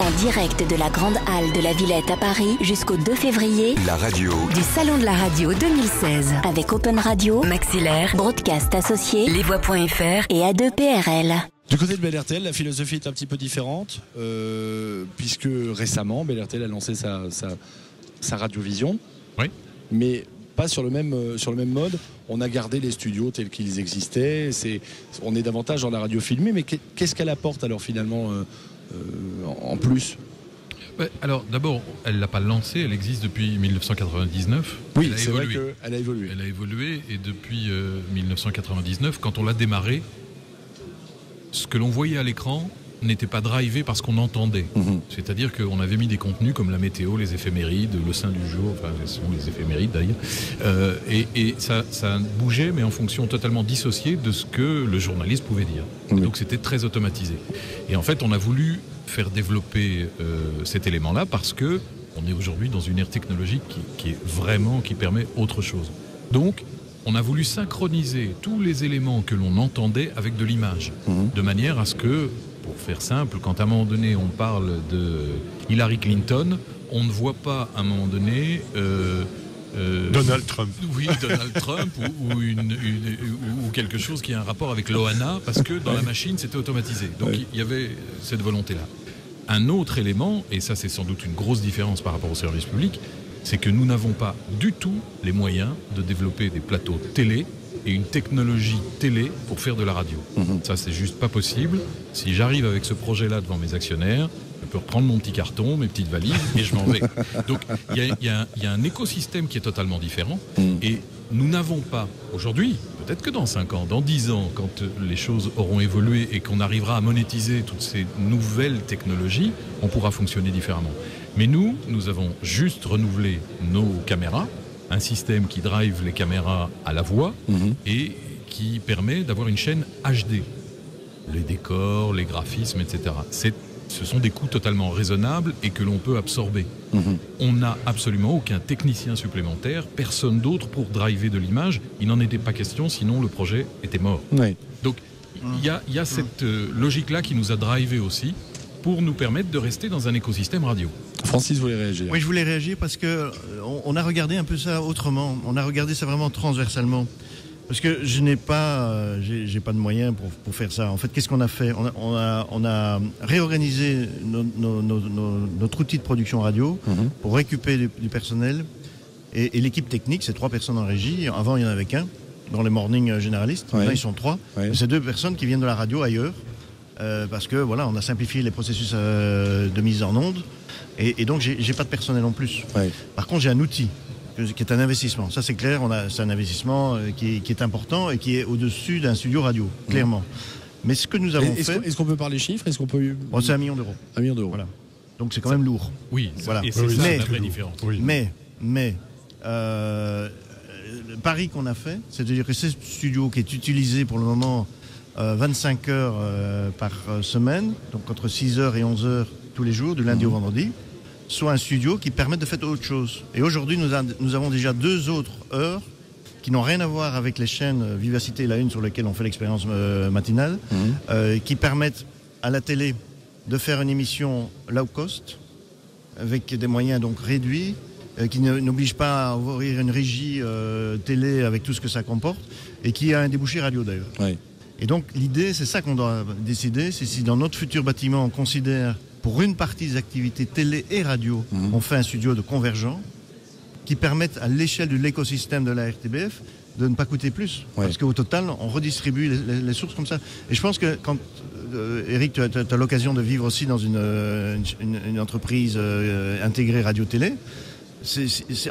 En direct de la Grande Halle de la Villette à Paris jusqu'au 2 février. La radio Du Salon de la Radio 2016. Avec Open Radio, Maxillaire, Broadcast Associé, Lesvoix.fr et A2PRL. Du côté de Bel RTL, la philosophie est un petit peu différente, puisque récemment, Bel RTL a lancé sa radiovision. Oui. Mais pas sur le même mode. On a gardé les studios tels qu'ils existaient. On est davantage dans la radio filmée, mais qu'est-ce qu'elle apporte alors finalement en plus? Alors d'abord, elle ne l'a pas lancée, elle existe depuis 1999. Oui, c'est vrai qu'elle a évolué. Elle a évolué et depuis 1999, quand on l'a démarré, ce que l'on voyait à l'écran n'était pas drivé par ce qu'on entendait. C'est-à-dire qu'on avait mis des contenus comme la météo, les éphémérides, le saint du jour, enfin ce sont les éphémérides d'ailleurs, et ça bougeait mais en fonction totalement dissociée de ce que le journaliste pouvait dire. Donc c'était très automatisé. Et en fait on a voulu faire développer cet élément-là parce que on est aujourd'hui dans une ère technologique qui permet autre chose. Donc on a voulu synchroniser tous les éléments que l'on entendait avec de l'image, de manière à ce que, pour faire simple, quand à un moment donné on parle de Hillary Clinton, on ne voit pas à un moment donné Donald Trump. Oui, Donald Trump ou quelque chose qui a un rapport avec l'OANA, parce que dans la machine c'était automatisé. Donc il y avait cette volonté-là. Un autre élément, et ça c'est sans doute une grosse différence par rapport au service public, c'est que nous n'avons pas du tout les moyens de développer des plateaux télé et une technologie télé pour faire de la radio. Ça, c'est juste pas possible. Si j'arrive avec ce projet-là devant mes actionnaires, je peux reprendre mon petit carton, mes petites valises et je m'en vais. Donc, il y a un écosystème qui est totalement différent et nous n'avons pas, aujourd'hui, peut-être que dans 5 ans, dans 10 ans, quand les choses auront évolué et qu'on arrivera à monétiser toutes ces nouvelles technologies, on pourra fonctionner différemment. Mais nous avons juste renouvelé nos caméras, un système qui drive les caméras à la voix et qui permet d'avoir une chaîne HD. Les décors, les graphismes, etc. Ce sont des coûts totalement raisonnables et que l'on peut absorber. On n'a absolument aucun technicien supplémentaire, personne d'autre pour driver de l'image. Il n'en était pas question, sinon le projet était mort. Oui. Donc il y a cette logique-là qui nous a drivé aussi pour nous permettre de rester dans un écosystème radio. Francis voulait réagir. Oui, je voulais réagir parce que on a regardé un peu ça autrement. On a regardé ça vraiment transversalement. Parce que je n'ai pas, j'ai pas de moyens pour faire ça. En fait, qu'est-ce qu'on a fait ? On a réorganisé notre outil de production radio pour récupérer du personnel. Et l'équipe technique, c'est 3 personnes en régie. Avant, il n'y en avait qu'un dans les mornings généralistes. Maintenant, ils sont 3. C'est 2 personnes qui viennent de la radio ailleurs. Parce que voilà, on a simplifié les processus de mise en onde et donc j'ai pas de personnel en plus. Par contre, j'ai un outil qui est un investissement. Ça c'est clair, c'est un investissement qui est important et qui est au-dessus d'un studio radio, clairement. Mais ce que nous avons fait... Est-ce qu'on peut parler chiffres ? Est-ce qu'on peut... c'est 1 million d'euros. 1 million d'euros. Voilà. Donc c'est quand même lourd. Oui, voilà. Et c'est ça la vraie différence. Mais le pari qu'on a fait, c'est-à-dire que ce studio qui est utilisé pour le moment 25 heures par semaine, donc entre 6h et 11h tous les jours, du lundi au vendredi, soit un studio qui permette de faire autre chose. Et aujourd'hui, nous avons déjà 2 autres heures qui n'ont rien à voir avec les chaînes Vivacité et La Une sur lesquelles on fait l'expérience matinale, qui permettent à la télé de faire une émission low cost, avec des moyens donc réduits, qui n'oblige pas à ouvrir une régie télé avec tout ce que ça comporte, et qui a un débouché radio d'ailleurs. Et donc l'idée, c'est ça qu'on doit décider, c'est si dans notre futur bâtiment on considère pour une partie des activités télé et radio, on fait un studio de convergent qui permette à l'échelle de l'écosystème de la RTBF de ne pas coûter plus. Parce qu'au total, on redistribue les sources comme ça. Et je pense que quand, Eric, tu as l'occasion de vivre aussi dans une entreprise intégrée radio-télé,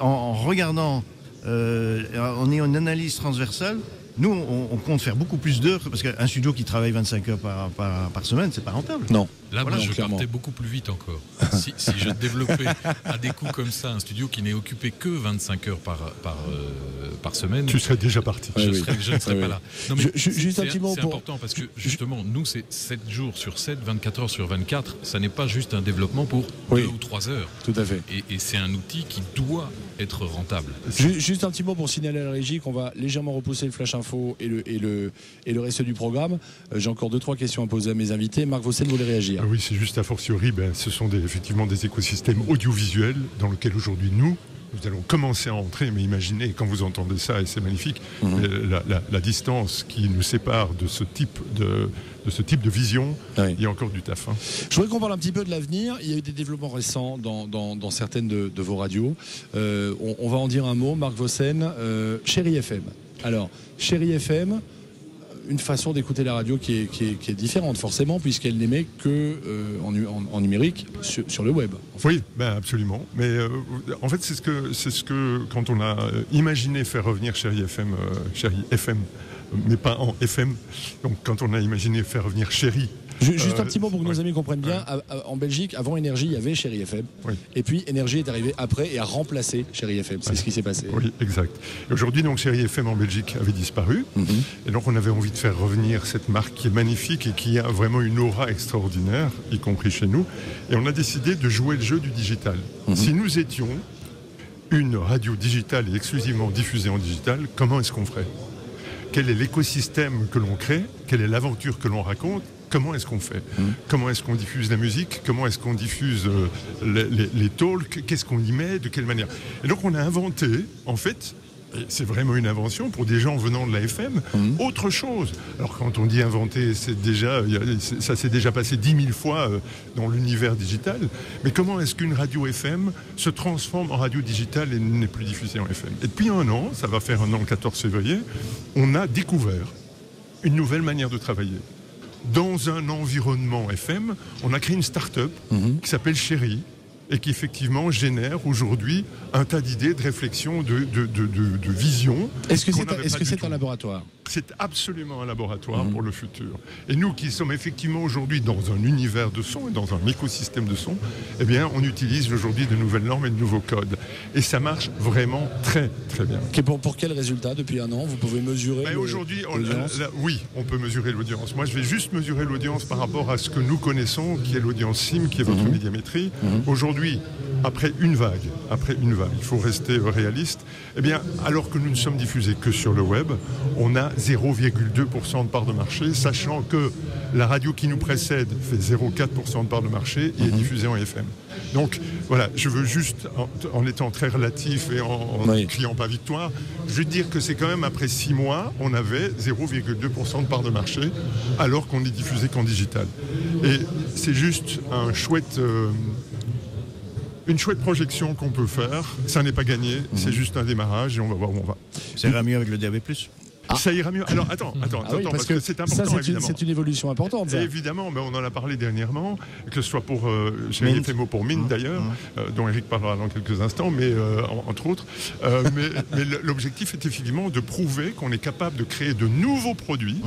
en regardant, en ayant une analyse transversale, nous, on compte faire beaucoup plus d'heures, parce qu'un studio qui travaille 25 heures par semaine, c'est pas rentable. Non. Là, voilà, moi, je partais beaucoup plus vite encore. Si je développais à des coups comme ça un studio qui n'est occupé que 25 heures par semaine... Tu serais déjà parti. Je ne serais pas là. Non, mais juste un petit mot c'est important, parce que justement, nous, c'est 7 jours sur 7, 24 heures sur 24. Ça n'est pas juste un développement pour 2 ou 3 heures. Tout à fait. Et c'est un outil qui doit être rentable. Juste un petit mot pour signaler à la régie qu'on va légèrement repousser le flash info infos et le reste du programme. J'ai encore 2-3 questions à poser à mes invités. Marc Vossen voulait réagir. Oui, c'est juste a fortiori, ce sont effectivement des écosystèmes audiovisuels dans lesquels aujourd'hui nous allons commencer à entrer, mais imaginez quand vous entendez ça, et c'est magnifique, la distance qui nous sépare de ce type de vision, il y a encore du taf. Je voudrais qu'on parle un petit peu de l'avenir. Il y a eu des développements récents dans certaines de vos radios. On va en dire un mot, Marc Vossen. Chérie FM. Alors, Chérie FM, une façon d'écouter la radio qui est différente forcément, puisqu'elle n'émet que en numérique sur le web. Oui, absolument. Mais en fait, c'est ce que quand on a imaginé faire revenir Chérie FM, mais pas en FM. Donc quand on a imaginé faire revenir Chérie. Juste un petit mot pour que nos amis comprennent bien. En Belgique, avant Énergie, il y avait Chérie FM. Oui. Et puis Énergie est arrivé après et a remplacé Chérie FM. C'est ce qui s'est passé. Oui, exact. Et aujourd'hui, donc, Chérie FM en Belgique avait disparu. Et donc on avait envie de faire revenir cette marque qui est magnifique et qui a vraiment une aura extraordinaire, y compris chez nous. Et on a décidé de jouer le jeu du digital. Si nous étions une radio digitale et exclusivement diffusée en digital, comment est-ce qu'on ferait ? Quel est l'écosystème que l'on crée ? Quelle est l'aventure que l'on raconte ? Comment est-ce qu'on fait ? Comment est-ce qu'on diffuse la musique ? Comment est-ce qu'on diffuse les talks ? Qu'est-ce qu'on y met ? De quelle manière ? Et donc on a inventé, en fait, et c'est vraiment une invention pour des gens venant de la FM, autre chose. Alors quand on dit inventer, ça s'est déjà passé 10 000 fois dans l'univers digital. Mais comment est-ce qu'une radio FM se transforme en radio digitale et n'est plus diffusée en FM ? Et depuis un an, ça va faire un an le 14 février, on a découvert une nouvelle manière de travailler. Dans un environnement FM, on a créé une start-up qui s'appelle Chérie et qui effectivement génère aujourd'hui un tas d'idées, de réflexions, de visions. Est-ce que c'est un laboratoire ? C'est absolument un laboratoire pour le futur. Et nous qui sommes effectivement aujourd'hui dans un univers de son et dans un écosystème de son, eh bien on utilise aujourd'hui de nouvelles normes et de nouveaux codes. Et ça marche vraiment très très bien. Pour quel résultat depuis un an vous pouvez mesurer aujourd'hui, oui, on peut mesurer l'audience. Moi je vais juste mesurer l'audience par rapport à ce que nous connaissons, qui est l'audience SIM, qui est votre médiamétrie. Aujourd'hui, après une vague, il faut rester réaliste, eh bien, alors que nous ne sommes diffusés que sur le web, on a 0,2% de part de marché, sachant que la radio qui nous précède fait 0,4% de part de marché et est diffusée en FM. Donc, voilà, je veux juste, en étant très relatif et en ne criant pas victoire, je veux dire que c'est quand même après 6 mois, on avait 0,2% de part de marché, alors qu'on est diffusé qu'en digital. Et c'est juste une chouette projection qu'on peut faire. Ça n'est pas gagné, c'est juste un démarrage et on va voir où on va. Ça ira mieux avec le DAB+. Ça ira mieux. Alors attends, parce que c'est important, évidemment. C'est une évolution importante. Ça. Évidemment, mais on en a parlé dernièrement, que ce soit pour Chérie FM ou pour Mint d'ailleurs, dont Eric parlera dans quelques instants, mais entre autres. Mais l'objectif est effectivement de prouver qu'on est capable de créer de nouveaux produits,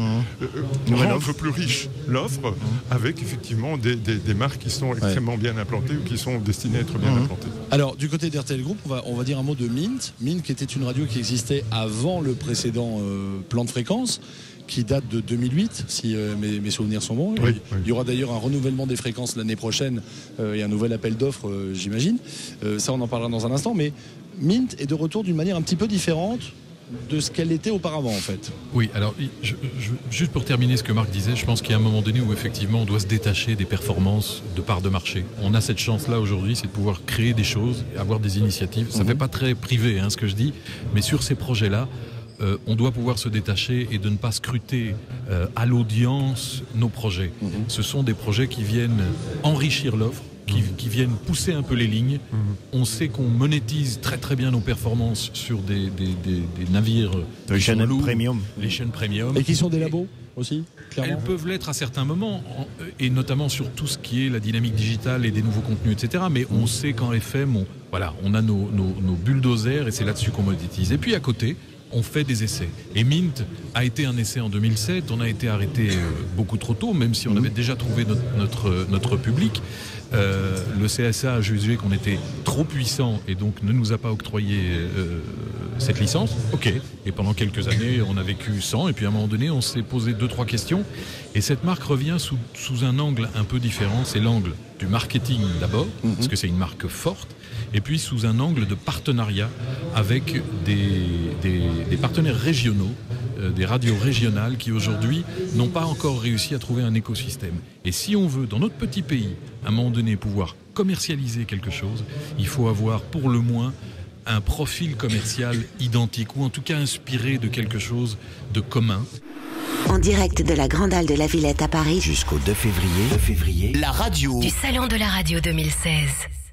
rendre plus riche l'offre, avec effectivement des marques qui sont extrêmement bien implantées ou qui sont destinées à être bien implantées. Alors, du côté d'RTL Group, on va dire un mot de Mint. Mint, qui était une radio qui existait avant le précédent plan de fréquence, qui date de 2008, si mes souvenirs sont bons. Oui. Il y aura d'ailleurs un renouvellement des fréquences l'année prochaine et un nouvel appel d'offres, j'imagine. Ça, on en parlera dans un instant. Mais Mint est de retour d'une manière un petit peu différente de ce qu'elle était auparavant, en fait. Oui, alors, juste pour terminer ce que Marc disait, je pense qu'il y a un moment donné où effectivement on doit se détacher des performances de part de marché. On a cette chance-là aujourd'hui, c'est de pouvoir créer des choses, avoir des initiatives. Ça ne fait pas très privé, ce que je dis, mais sur ces projets-là, on doit pouvoir se détacher et de ne pas scruter à l'audience nos projets. Ce sont des projets qui viennent enrichir l'offre, qui viennent pousser un peu les lignes. On sait qu'on monétise très très bien nos performances sur des navires, les chaînes premium. Les chaînes premium. Et qui sont des labos aussi, clairement. Elles peuvent l'être à certains moments, et notamment sur tout ce qui est la dynamique digitale et des nouveaux contenus, etc. Mais on sait qu'en FM, on a nos bulldozers et c'est là-dessus qu'on monétise. Et puis à côté, on fait des essais. Et Mint a été un essai en 2007. On a été arrêté beaucoup trop tôt, même si on avait déjà trouvé notre public. Le CSA a jugé qu'on était trop puissant et donc ne nous a pas octroyé cette licence. Ok. Et pendant quelques années, on a vécu sans. Et puis à un moment donné, on s'est posé 2-3 questions. Et cette marque revient sous un angle un peu différent. C'est l'angle du marketing d'abord, parce que c'est une marque forte. Et puis sous un angle de partenariat avec des partenaires régionaux des radios régionales qui aujourd'hui n'ont pas encore réussi à trouver un écosystème. Et si on veut, dans notre petit pays, à un moment donné, pouvoir commercialiser quelque chose, il faut avoir pour le moins un profil commercial identique, ou en tout cas inspiré de quelque chose de commun. En direct de la Grande Halle de la Villette à Paris Jusqu'au 2 février, la radio du Salon de la Radio 2016.